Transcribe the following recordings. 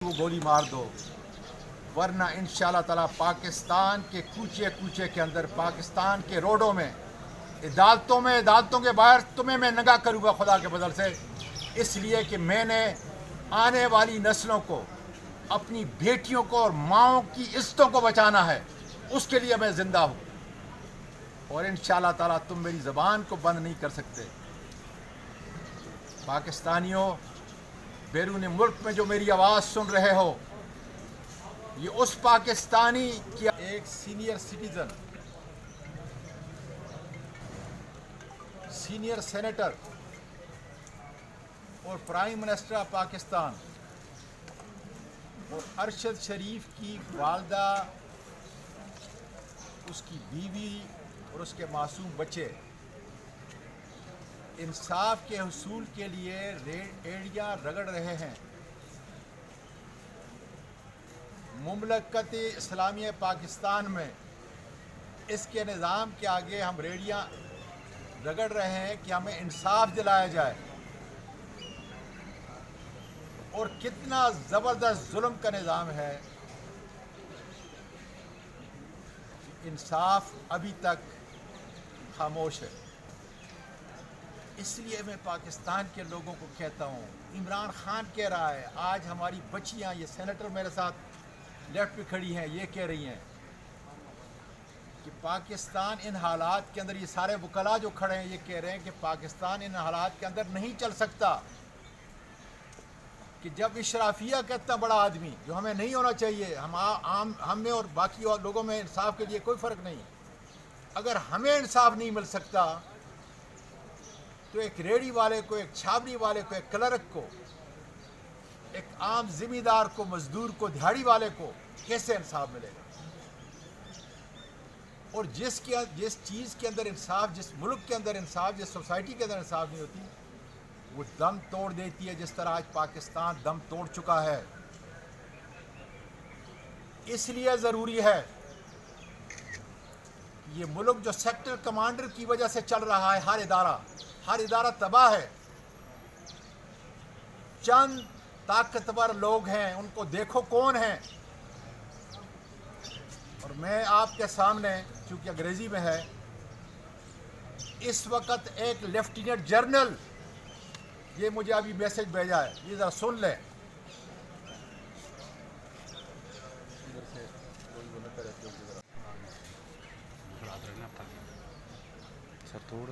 वो गोली मार दो, वरना इंशाअल्लाह ताला पाकिस्तान के कूचे कूचे के अंदर, पाकिस्तान के रोडों में, अदालतों के बाहर तुम्हें मैं नंगा करूँगा खुदा के बदल से। इसलिए कि मैंने आने वाली नस्लों को, अपनी बेटियों को और माँओं की इज्जतों को बचाना है, उसके लिए मैं ज़िंदा हूँ। और इंशाअल्लाह ताला तुम मेरी ज़बान को बंद नहीं कर सकते। पाकिस्तानियों, बैरून मुल्क में जो मेरी आवाज़ सुन रहे हो, ये उस पाकिस्तानी की एक सीनियर सिटीज़न, सीनियर सेनेटर और प्राइम मिनिस्टर ऑफ पाकिस्तान और अरशद शरीफ की वालदा, उसकी बीवी और उसके मासूम बच्चे इंसाफ के हुसूल के लिए एड़ियाँ रगड़ रहे हैं। मुमलकत इस्लामिया पाकिस्तान में इसके निज़ाम के आगे हम रेड़ियाँ रगड़ रहे हैं कि हमें इंसाफ दिलाया जाए। और कितना ज़बरदस्त जुल्म का निज़ाम है, इंसाफ अभी तक खामोश है। इसलिए मैं पाकिस्तान के लोगों को कहता हूँ, इमरान खान कह रहा है, आज हमारी बच्चियाँ, ये सेनेटर मेरे साथ लेफ्ट पे खड़ी हैं, ये कह रही हैं कि पाकिस्तान इन हालात के अंदर, ये सारे वकला जो खड़े हैं ये कह रहे हैं कि पाकिस्तान इन हालात के अंदर नहीं चल सकता, कि जब इशराफिया का इतना बड़ा आदमी, जो हमें नहीं होना चाहिए, हम में और बाकी और लोगों में इंसाफ के लिए कोई फ़र्क नहीं, अगर हमें इंसाफ नहीं मिल सकता तो एक रेड़ी वाले को, एक छाबड़ी वाले को, एक क्लर्क को, एक आम जिम्मेदार को, मजदूर को, दिहाड़ी वाले को कैसे इंसाफ मिलेगा? और जिस चीज़ के अंदर इंसाफ, जिस मुल्क के अंदर इंसाफ, जिस सोसाइटी के अंदर इंसाफ नहीं होती, वो दम तोड़ देती है, जिस तरह आज पाकिस्तान दम तोड़ चुका है। इसलिए ज़रूरी है ये मुल्क जो सेक्टर कमांडर की वजह से चल रहा है, हर इदारा तबाह है। चंद ताकतवर लोग हैं, उनको देखो कौन हैं। और मैं आपके सामने, चूँकि अंग्रेज़ी में है, इस वक्त एक लेफ्टिनेंट जनरल, ये मुझे अभी मैसेज भेजा है, ये ज़रा सुन लें।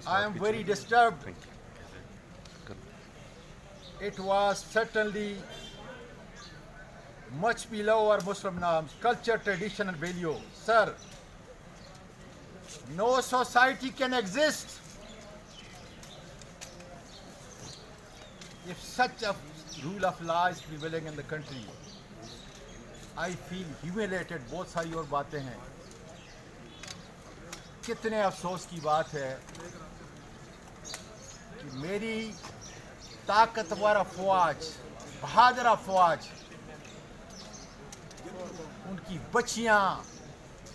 I am very disturbed. It was certainly much below our Muslim norms, culture, tradition and value. Sir, no society can exist if such a rule of law is prevailing in the country. I feel humiliated. बहुत सारी और बातें हैं। कितने अफसोस की बात है कि मेरी ताकतवर अफवाज, बहादुर अफवाज, उनकी बच्चियां,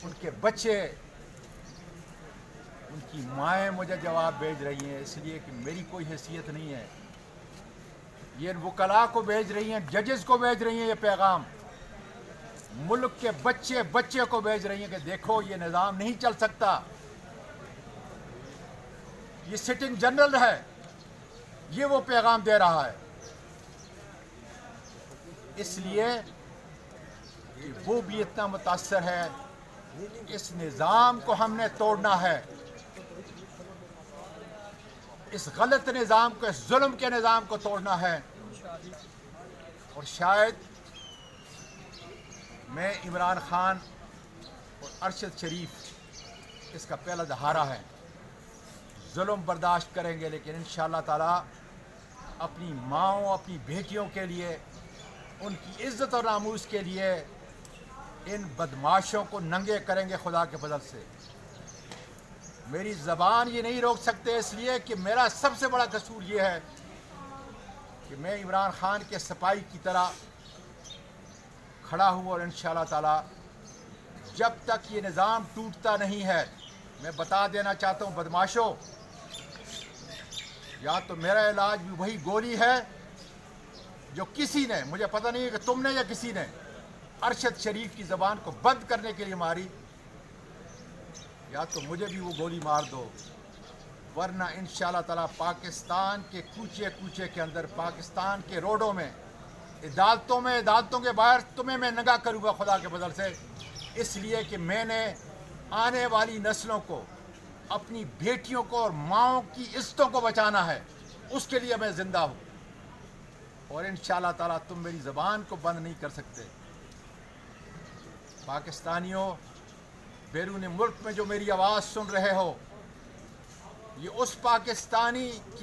उनके बच्चे, उनकी माएँ मुझे जवाब भेज रही हैं, इसलिए कि मेरी कोई हैसियत नहीं है। ये वकला को भेज रही हैं, जजेस को भेज रही हैं, ये पैगाम मुल्क के बच्चे को भेज रही हैं कि देखो ये निज़ाम नहीं चल सकता। ये सिटिंग जनरल है, ये वो पैगाम दे रहा है। इसलिए कि वो भी इतना मुतासर है, इस निज़ाम को हमने तोड़ना है, इस गलत निज़ाम को, इस जुल्म के निज़ाम को तोड़ना है। और शायद मैं, इमरान खान और अरशद शरीफ इसका पहला दहाड़ा है। जुल्म बर्दाश्त करेंगे, लेकिन इंशाअल्लाह ताला अपनी माँओं, अपनी बेटियों के लिए, उनकी इज़्ज़त और नामूस के लिए इन बदमाशों को नंगे करेंगे खुदा के फजल से। मेरी ज़बान ये नहीं रोक सकते, इसलिए कि मेरा सबसे बड़ा कसूर ये है कि मैं इमरान खान के सिपाही की तरह खड़ा हूँ। और इंशाअल्लाह ताला जब तक ये निज़ाम टूटता नहीं है, मैं बता देना चाहता हूँ बदमाशों, या तो मेरा इलाज भी वही गोली है جو کسی نے، مجھے پتہ نہیں ہے کہ تم نے یا کسی نے، ارشد شریف کی زبان کو بند کرنے کے لیے ماری، یا تو مجھے بھی وہ گولی مار دو، ورنہ انشاءاللہ تعالیٰ پاکستان کے کوچے کوچے کے اندر، پاکستان کے روڈوں میں، عدالتوں کے باہر تمہیں میں ننگا کروں گا خدا کے بدل سے، اس لیے کہ میں نے آنے والی نسلوں کو، اپنی بیٹیوں کو اور ماؤں کی عزتوں کو بچانا ہے، اس کے لیے میں زندہ ہوں، اور انشاءاللہ تعالیٰ تم میری زبان کو بند نہیں کر سکتے۔ پاکستانیوں، بیرون ملک میں جو میری آواز سن رہے ہو، یہ اس پاکستانی کی